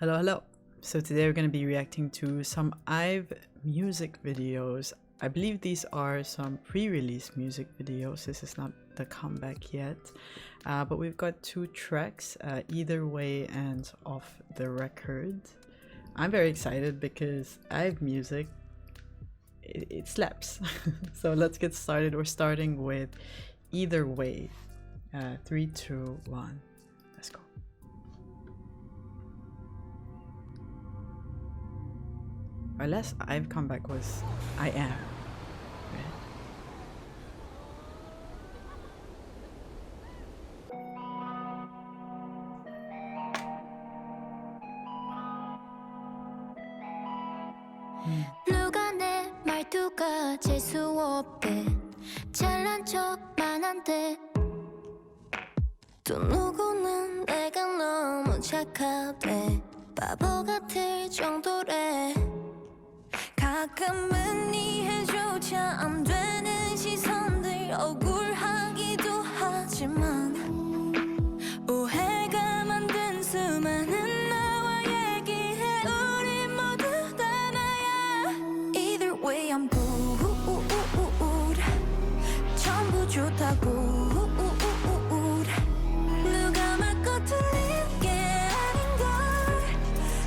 Hello, hello. So today we're going to be reacting to some IVE music videos. I believe these are some pre-release music videos. This is not the comeback yet. But we've got two tracks, Either Way and Off the Record. I'm very excited because IVE music, it slaps. So let's get started. We're starting with Either Way. 3, 2, 1. Let's go. Our last IVE comeback was I Am. 누가 내 말투가 재수 없대 잘난 척만 한대 또 누구는 내가 너무 착하대 바보 같을 정도래 가끔은 이해조차 안 되는 시선들 억울하기도 하지만 오해가 만든 수많은 나와 얘기해 우리 모두 다 나야 Either way I'm good 전부 좋다고 누가 맞고 틀린 게 아닌걸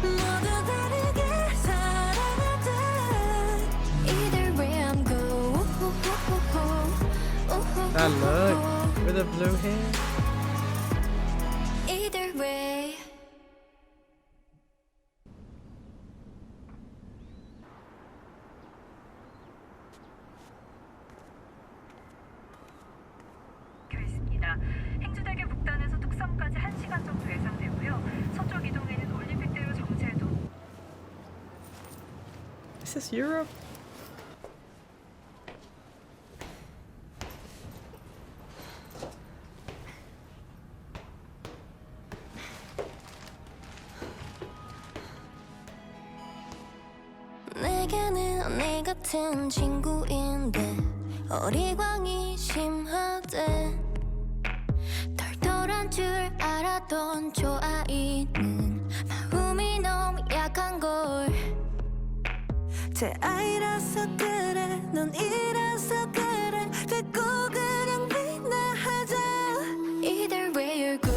모두 다르게 살아가듯 Either way I'm good That look with the blue hair. Either way 있습니다. 행주대교 북단에서 뚝섬까지 1시간 정도 예상되고요. 서쪽 이동에는 올림픽대로 정체도 Is this Europe? 내게는 언니 같은 친구인데 어리광이 심하대 털털한 줄 알았던 저 아이는 마음이 너무 약한걸 제 아이라서 그래 넌 이라서 그래 됐고 그냥 비나하자 Either way you're good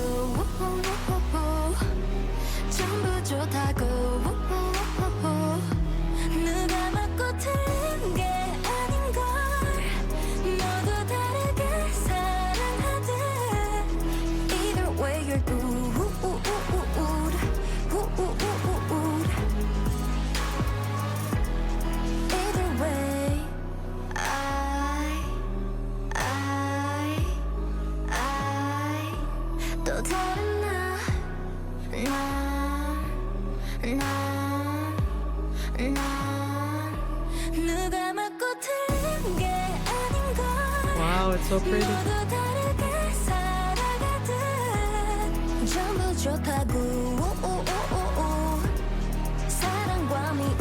전부 좋다고 누가 맞고 틀린 게 아닌걸 모두 다르게 사랑하듯 Either way you're good Either way I 또 다른 난 누가 맞고 틀린 게 아닌걸 Wow, it's so pretty. 모두 다르게 살아가듯 전부 좋다고 사랑과 미움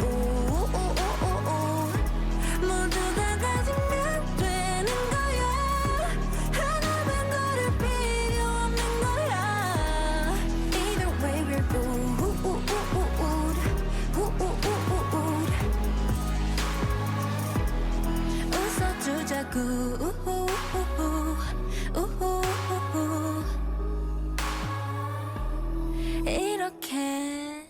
모두 다 가지면 되는 거야 하나만 고를 필요 없는 거야 Either way we're good 웃어주자고 이렇게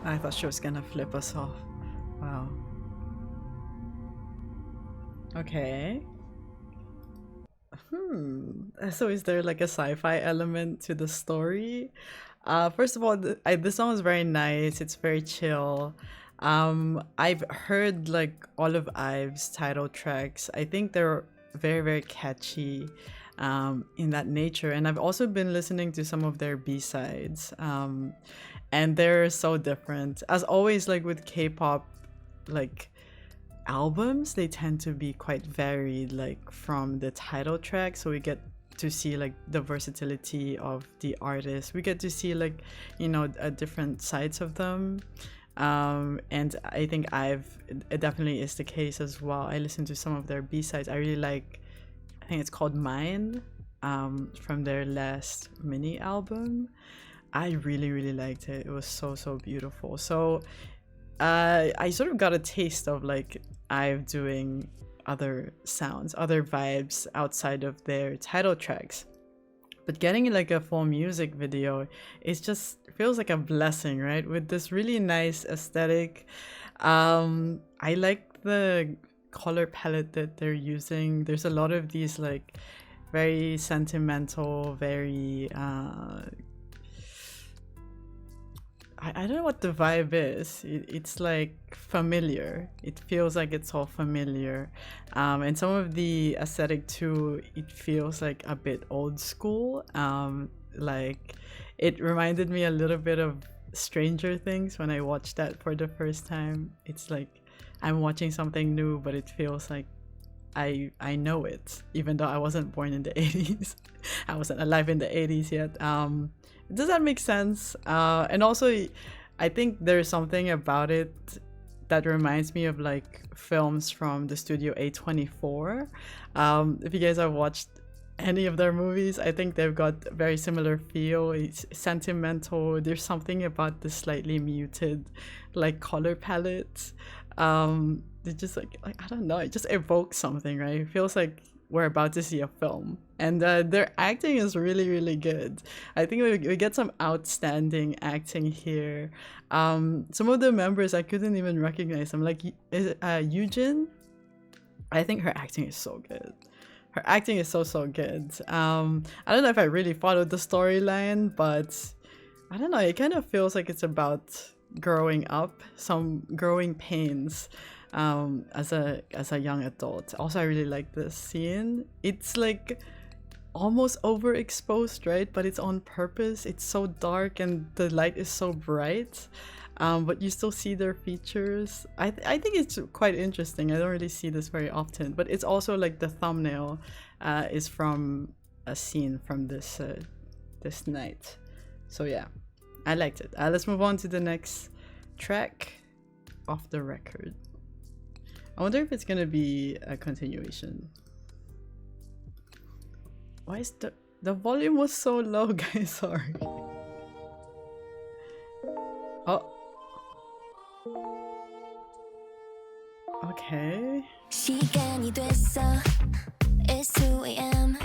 I thought she was gonna flip us off. Wow. Okay. So is there like a sci-fi element to the story? First of all, this song is very nice. It's very chill. I've heard like all of IVE's title tracks. I think they're very, very catchy in that nature. And I've also been listening to some of their B-sides. And they're so different. As always, like with K-pop, like albums, they tend to be quite varied, like from the title track. So we get to see like the versatility of the artists. We get to see like, you know, different sides of them. And I think it definitely is the case as well. I listened to some of their B-sides. I really like, I think it's called Mine, from their last mini album. I really liked it. It was so beautiful. So I sort of got a taste of like IVE doing other sounds, other vibes outside of their title tracks. But getting like a full music video, it just feels like a blessing, right? With this really nice aesthetic. I like the color palette that they're using. There's a lot of these like very sentimental, very I don't know what the vibe is. It's like familiar. It feels like it's all familiar. And some of the aesthetic too, it feels like a bit old school. Like it reminded me a little bit of Stranger Things when I watched that for the first time. It's like I'm watching something new, but it feels like I know it, even though I wasn't born in the 80s. I wasn't alive in the 80s yet. Does that make sense? And also, I think there's something about it that reminds me of like films from the studio A24. If you guys have watched any of their movies, I think they've got a very similar feel. It's sentimental. There's something about the slightly muted like color palette. It just like I don't know, it just evokes something, right? It feels like we're about to see a film. And their acting is really good. I think we get some outstanding acting here. Some of the members I couldn't even recognize them, like Yujin. I think her acting is so good. Her acting is so good. I don't know if I really followed the storyline, but I don't know, it kind of feels like it's about growing up, some growing pains as a young adult. Also, I really like this scene. It's like almost overexposed, right? But it's on purpose. It's so dark and the light is so bright, but you still see their features. I think it's quite interesting. I don't really see this very often, but it's also like the thumbnail is from a scene from this this night. So yeah, I liked it. Let's move on to the next track, Off the Record. I wonder if it's gonna be a continuation. Why is the volume was so low, guys? Sorry. Oh. Okay. 시간이 됐어. It's 2 a.m.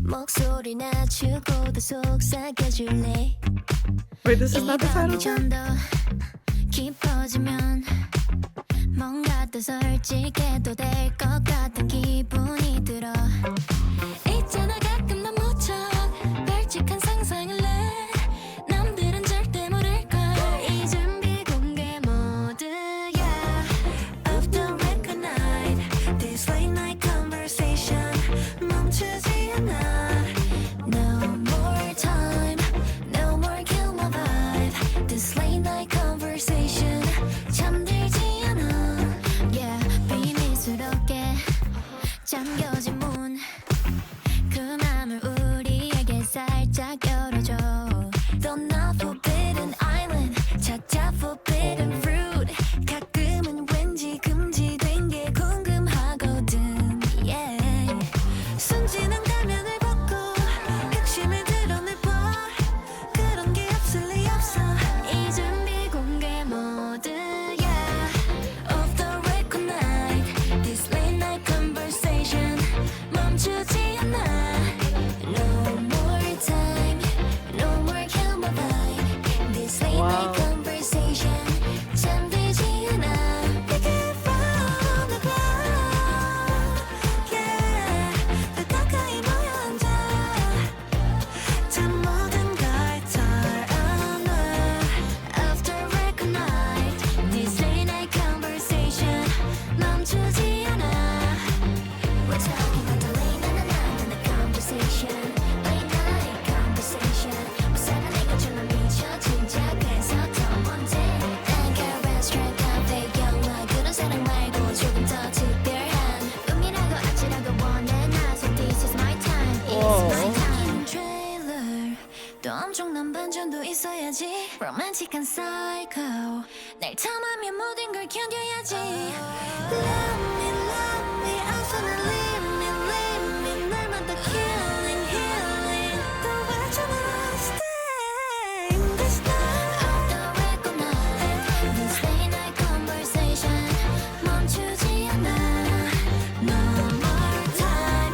목소리 낮추고도 속삭여줄래. Wait, this is not the title 좀 더 깊어지면 뭔가 더 솔직해도 될 것 같은 기분이 들어. 있잖아 가끔 난 무척 발칙한 상상을 해. 남들은 절대 모를걸. 이 준비 공개 모드야. Off the record night. This late night conversation 멈추지 않아. No more time. No more kill my vibe. This late night conversation 잠들지 않아. Yeah, 비밀스럽게 잠겨진 문. 그 맘을 우리에게 살짝 열어줘. Don't not forbidden island. 찾아 forbidden fruit. 가끔은 왠지 금지된 게 궁금하거든. Yeah. 순진한 가면을 벗고 핵심을 드러내봐. 그런 게 없을 리 없어. 이 준비 공개 모드야. Off the record night. This late night conversation 멈추지 않아. No more time. No more kill my vibe. This late night conversation 잠들지 않아. Pick it from the ground. Yeah. 더 가까이 모여 앉아. 다 모든 걸 털어놔. After record night. This late night conversation 멈추지 않아. We're talking about the late night conversation. Late night conversation. 무사가 내 것처럼 미쳐 진짜 그래서 해야지 로맨틱한 사이코 날 탐하면 모든 걸 견뎌야지 Love me I wanna leave me 날만 더 healing healing 또 와줘봐 stay in this night Off the record night This late night conversation 멈추지 않아 No more time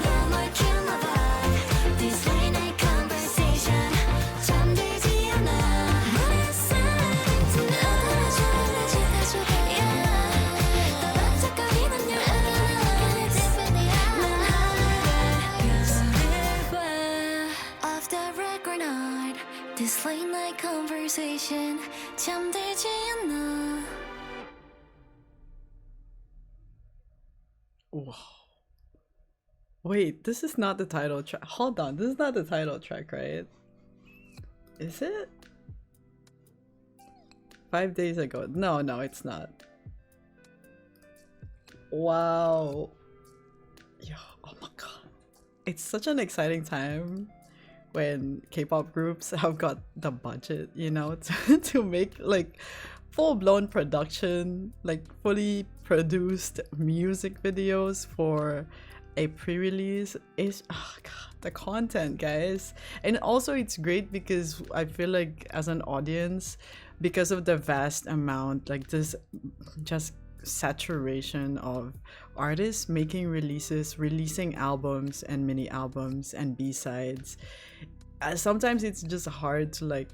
No more kill my vibe This late night conversation 잠들지 않아 What is it tonight Yeah 더 반짝거리는 your eyes Off the record night This late night conversation 잠들지 않아 Wow. Wait, this is not the title track. Hold on, this is not the title track, right? Is it? 5 days ago. No, it's not. Wow. Yo, oh my god. It's such an exciting time when K-pop groups have got the budget, you know, to make like full-blown production, like fully produced music videos for a pre-release. Is oh god, the content, guys. And also it's great because I feel like as an audience, because of the vast amount, like this just saturation of artists making releases, releasing albums and mini albums and B-sides, sometimes it's just hard to like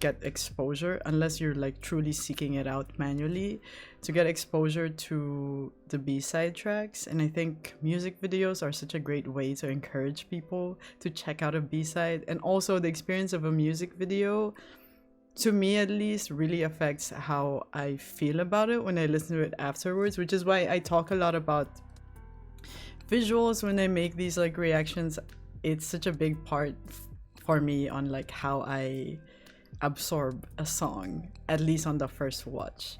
get exposure unless you're like truly seeking it out manually to get exposure to the B-side tracks. And I think music videos are such a great way to encourage people to check out a B-side, and also the experience of a music video, to me at least, really affects how I feel about it when I listen to it afterwards, which is why I talk a lot about visuals when I make these like reactions. It's such a big part for me on like how I absorb a song, at least on the first watch.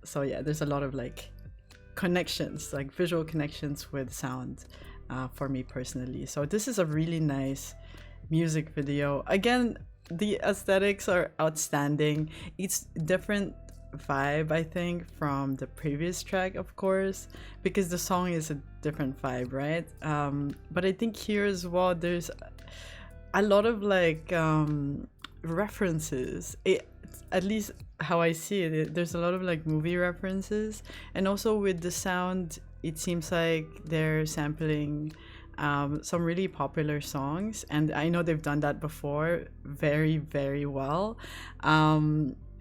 So yeah, there's a lot of like connections, like visual connections with sound for me personally. So this is a really nice music video. Again, the aesthetics are outstanding. It's different vibe, I think, from the previous track, of course, because the song is a different vibe, right? But I think here as well, there's a lot of like references. At least how I see it, there's a lot of like movie references, and also with the sound, it seems like they're sampling some really popular songs, and I know they've done that before very, very well.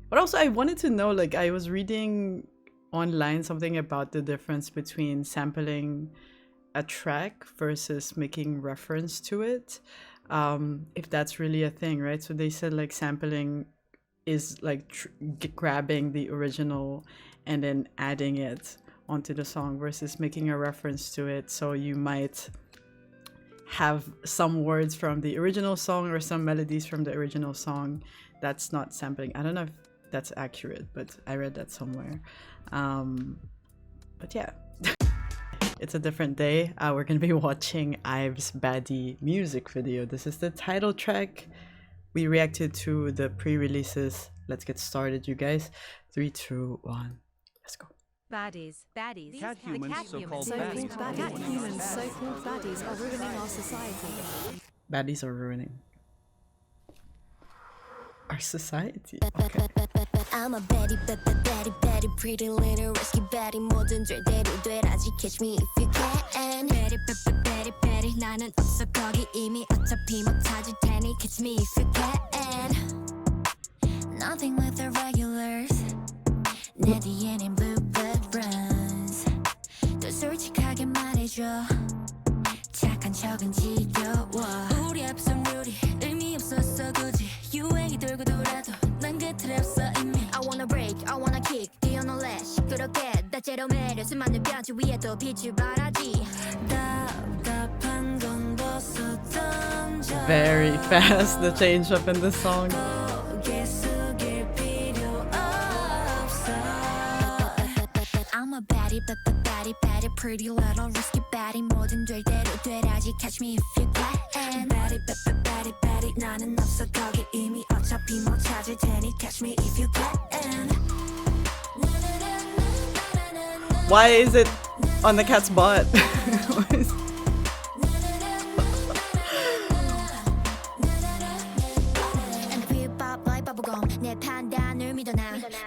But also I wanted to know, like, I was reading online something about the difference between sampling a track versus making reference to it, if that's really a thing, right? So they said like sampling is like grabbing the original and then adding it onto the song, versus making a reference to it. So you might have some words from the original song or some melodies from the original song. That's not sampling. I don't know if that's accurate, but I read that somewhere. But yeah, it's a different day. We're gonna be watching IVE's BADDIE music video. This is the title track. We reacted to the pre-releases. Let's get started, you guys. 3, 2, 1, let's go. Baddies. Cat humans, so-called baddies. Cat humans, so-called baddies, are ruining our society. Baddies are ruining our society. Okay. I'm a baddie, baddie, pretty little risky baddie. 뭐든 절대로 되라지, catch me if you can. Baddie, 나는 없어 거기 이미 어차피 못하지 테니, catch me if you can. Nothing with the regulars. 내 뒤에는 bluebird runs. 더 솔직하게 말해줘. 착한 척은 지겨워. 우리 앞선 룰이 의미 없었어 굳이. 유행이 돌고 돌아도 난 그 틀에 없어 이미. I wanna break, I wanna kick, 뛰어놀래 시끄럽게 다채로 매력 수많은 뼈지 위에 또 빛을 발하지. 답답한 건 벗어 던져. Very fast, the change up in the song. 고개 숙일 필요 없어. I'm a baddie, baddie, pretty little risky baddie. 뭐든 될 대로 되라지, catch me if you can. Baddie, 나는 없어 거기 이미 어차피 못 찾을 테니 catch me if you can. Why is it on the cat's butt? And we pop like bubblegum. 내 판단을 믿어 나.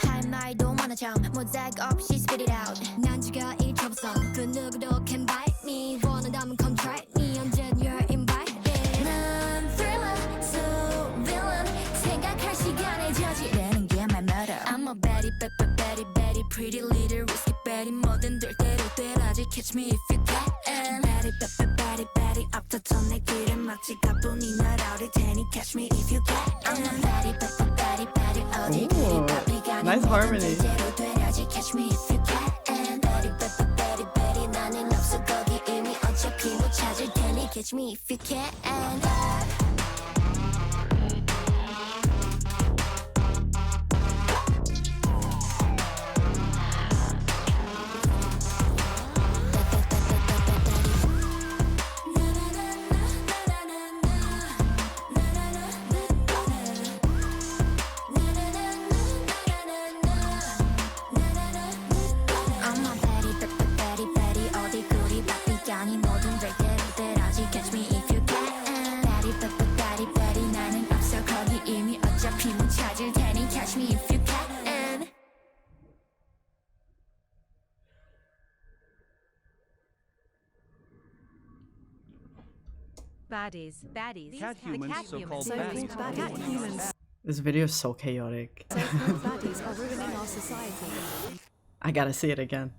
할 말도 많아 참. 모자이크 없이 spit it out. 난 지가 일처없어. 그 누구도 can bite me. 원한다면 come try me. 언젠 you're invited. 난 thriller, so villain. 생각할 시간에 저지르는 게 my motto. I'm a baddie, baddie, baddie, pretty little risky baddie. 뭐든 될 대로 되라지. Catch me if you can. Baddie, baddie, baddie. 앞다퉈 내 길을 막지 가뿐히 날아올 테니 catch me if you can. I'm a baddie, baddie, baddie. 어디 그리 바삐가 Nice harmony. 대로 되라지. Catch me if you can. Baddie, baddie, baddie. 나는 없어 거기 이미 어차피 못 찾을 테니 catch me if you can. I'm a baddie, baddie, baddie. 어디 그리 바삐가 니 뭐든 될 대로 되라지. Catch me if you can. Baddie, baddie, baddie. 나는 없어 거기 이미 어차피 못 찾을 테니 catch me if you can. Baddies. Cat humans, so-called So-called baddies. cat humans. This video is so chaotic. So-called baddies are ruining our society. I gotta see it again.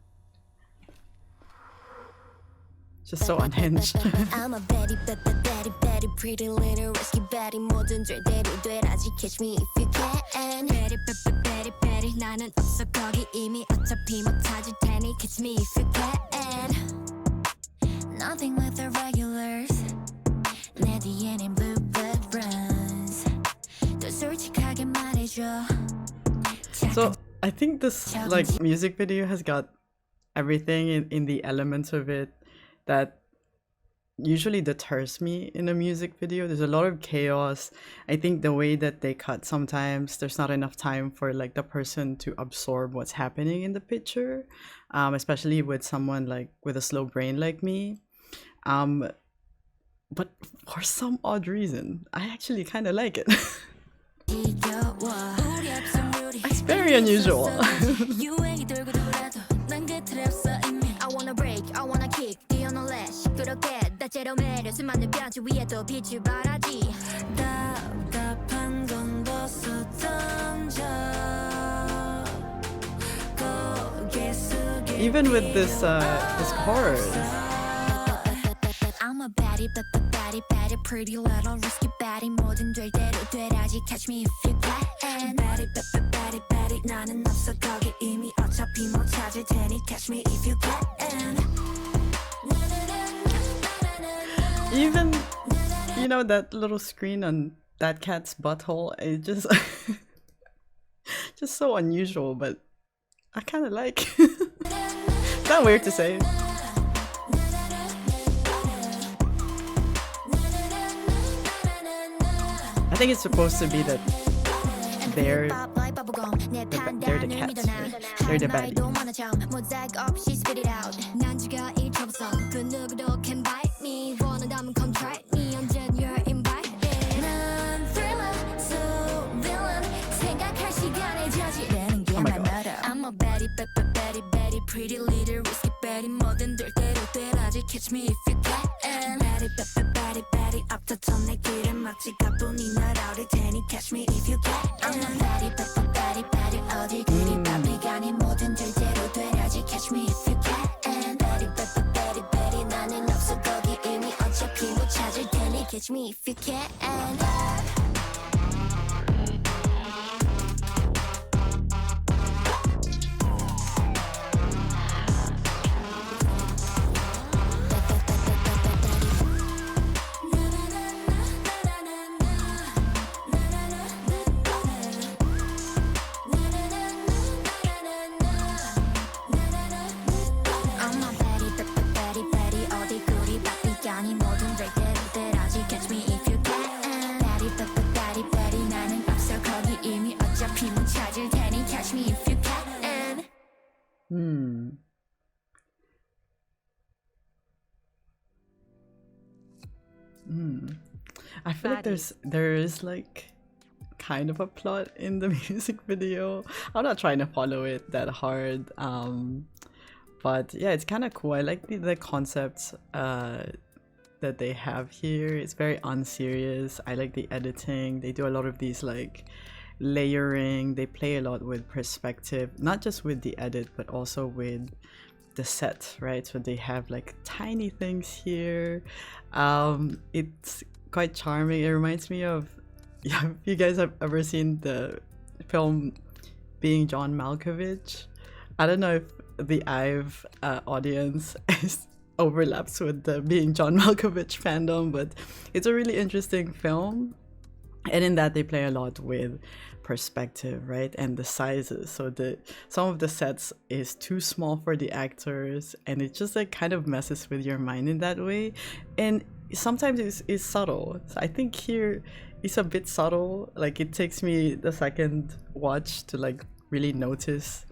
Just so unhinged. I'm a baddie, baddie, baddie, pretty little risky baddie. 뭐든 될 대로 되라지. Catch me if you can. Baddie, baddie, baddie. 나는 없어 거기 이미 어차피 못 찾을 테니 catch me if you can. Nothing with the regulars. 내 뒤에는 blue blood runs. 더 솔직하게 말해줘. So I think this like music video has got everything in the elements of it that usually deters me in a music video. There's a lot of chaos. I think the way that they cut sometimes, there's not enough time for like the person to absorb what's happening in the picture, especially with someone like with a slow brain like me. But for some odd reason, I actually kind of like it. It's very unusual. I wanna break, I wanna kick, 뛰어놀래 시끄럽게 다채로 매려 수많은 뼈지 위에 또 빛을 발하지. 답답한 건 벗어 던져. 고개 숙일 Even with this chorus. I'm a baddie, baddie, baddie, pretty little risky baddie. 뭐든 될 대로 되라지. Catch me if you can. Baddie, baddie, baddie. 나는 없어 거기 이미 어차피 못 찾을 테니 catch me if you can. Even, you know, that little screen on that cat's butthole, it just just so unusual, but I kind of like. Is that weird to say? I think it's supposed to be that they're the cats, right? They're the baddies. 모자이크 없이 spit it out. 난 지가 일처없어. 그 누구도 can bite me. 원한다면 come try me. 언젠 you're invited. 난 thriller, so villain. 생각할 시간에 저지르는 게 Oh my my God. motto. I'm a baddie, baddie, baddie, pretty little risky baddie. 뭐든 될 대로 되라지. Catch me if you can. Baddie, baddie, baddie. 앞다퉈 내 길을 막지 가뿐히 날아올 테니 catch me if you can. I'm a baddie, baddie, baddie. 어디 그리 바삐가 니 뭐든 될 대로 되라지. Catch me if you can. Baddie, baddie, baddie. 나는 없어 거기 이미 어차피 못 찾을 테니 catch me if you can. I'm a baddie, baddie, baddie. 어디 그리 바삐가 니 뭐든 될 대로 되라지. Catch me if you can. Baddie, Hmm. I feel like there is like kind of a plot in the music video. I'm not trying to follow it that hard. But yeah, it's kind of cool. I like the concepts that they have here. It's very unserious. I like the editing. They do a lot of these like layering. They play a lot with perspective, not just with the edit, but also with the set, right? So they have like tiny things here. It's quite charming. It reminds me of, yeah, if you guys have ever seen the film Being John Malkovich. I don't know if the IVE audience overlaps with the Being John Malkovich fandom, but it's a really interesting film. And in that they play a lot with perspective, right? And the sizes. So some of the sets is too small for the actors, and it just like kind of messes with your mind in that way. And sometimes it's subtle. So I think here it's a bit subtle. Like it takes me the second watch to like really notice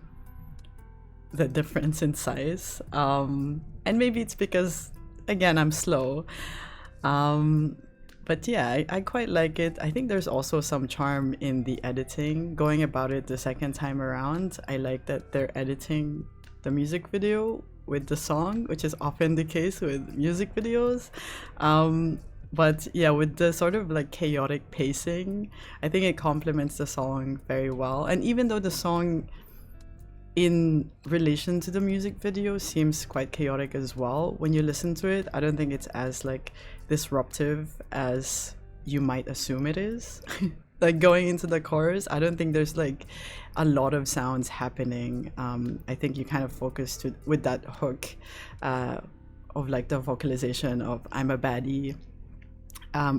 the difference in size. And maybe it's because again I'm slow. But yeah, I quite like it. I think there's also some charm in the editing. Going about it the second time around, I like that they're editing the music video with the song, which is often the case with music videos. But yeah, with the sort of like chaotic pacing, I think it complements the song very well. And even though the song in relation to the music video seems quite chaotic as well, when you listen to it, I don't think it's as like disruptive as you might assume it is. Like going into the chorus, I don't think there's like a lot of sounds happening. I think you kind of focus with that hook of like the vocalization of "I'm a baddie."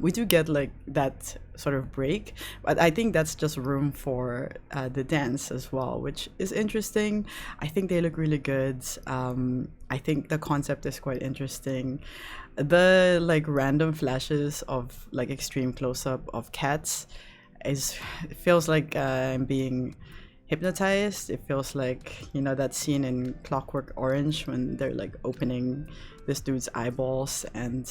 We do get like that sort of break, but I think that's just room for the dance as well, which is interesting. I think they look really good. I think the concept is quite interesting. The like random flashes of like extreme close-up of cats it feels like I'm being hypnotized. It feels like, you know, that scene in Clockwork Orange when they're like opening this dude's eyeballs and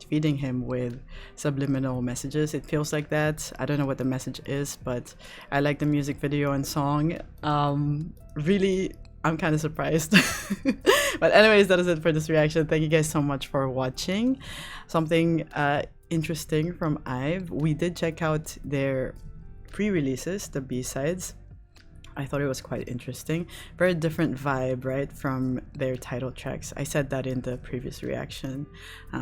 feeding him with subliminal messages. It feels like that. I don't know what the message is, but I like the music video and song. Really, I'm kind of surprised. But anyways, that is it for this reaction. Thank you guys so much for watching. Something interesting from IVE. We did check out their pre-releases, the B-sides. I thought it was quite interesting. Very different vibe, right, from their title tracks. I said that in the previous reaction,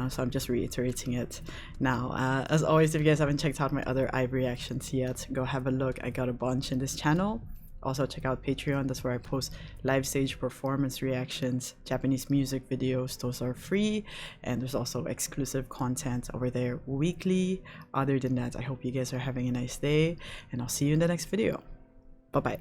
so I'm just reiterating it now. As always, if you guys haven't checked out my other IVE reactions yet, go have a look. I got a bunch in this channel. Also check out Patreon. That's where I post live stage performance reactions, Japanese music videos. Those are free, and there's also exclusive content over there weekly. Other than that, I hope you guys are having a nice day, and I'll see you in the next video. Bye-bye.